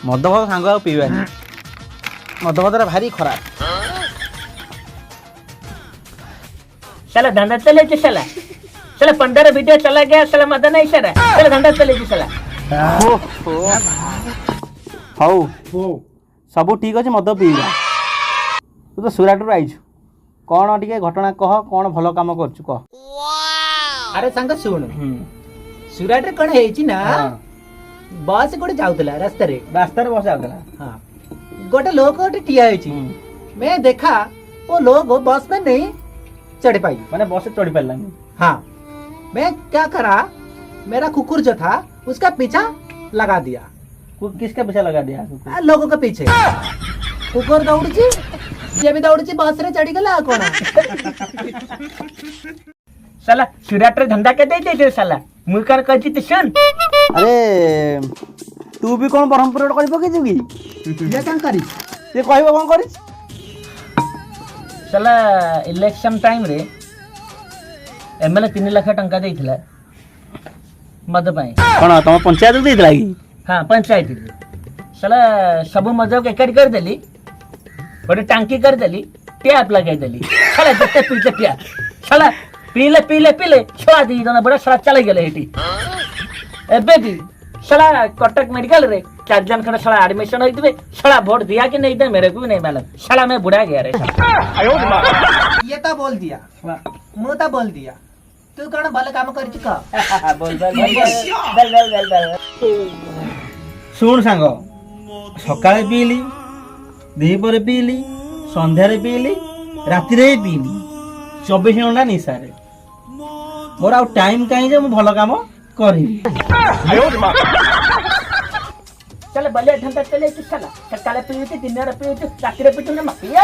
मद फद सांग आ पीवानी मद फदरा भारी खराब साला धंधा चले जी साला 15 वीडियो चला गया साला मद नहीं सर चला धंधा चले जी साला हौ सब ठीक अच्छे मद पीवा तू तो सुराटू आईଛୁ कौन टिके घटना कह कौन भल काम करछु कह अरे सांग सुन सुराट रे कौन है ना बस गोटे जाऊला रास्ता रे बस जाउतला हाँ गोटे लोग गोटे ठिया है मैं देखा वो लोग बस में नहीं चढ़ पाई माने बस चढ़ी पारलानी हाँ मैं क्या करा मेरा कुकुर जो था उसका पीछा लगा दिया किसका पीछे लगा दिया लोगों के पीछे कुकुर दौड़ी ये भी दौड़ी बस रे चढ़ी गला कौन साला सुराट रे धंधा के दे साला मुई कर कहती तो सुन अरे तू भी कौन ब्रह्मपुर कर पकेछु की ये क्या करी ये कहबो कौन करी साला इलेक्शन टाइम रे एमएलए 3 लाख टंका देइथिला मद पाई कोन तुम पंचायत देइथिला की हाँ पंचायत साला सब मजा के एकाठी कर देली गोटे टांकी कर देली टैप लगा देली साला जते पीते पिया साला पीले छुआ दी जना बड़ा साला चले गेले हेटी एबे भी साला कटक मेडिकल रे 4 जन खड़ा साला एडमिशन होइतबे साला वोट दिया कि नहीं दे मेरे को भी नहीं मालूम साला मैं बुढ़ा गया रे ये तो बोल दिया मुंह तो बोल दिया तू कौन भले काम कर चुका बोल सुन सांग सकाळे पीली दीपरे पीली संध्यारे पीली राति रे पीली 24 घंटा निशा रे मोर आउ टाइम काई जे मु भलो काम करी चल बल्ले ढंका चले तू साला सकाळे पीती दिन रे पीती राति रे पीती ना पिया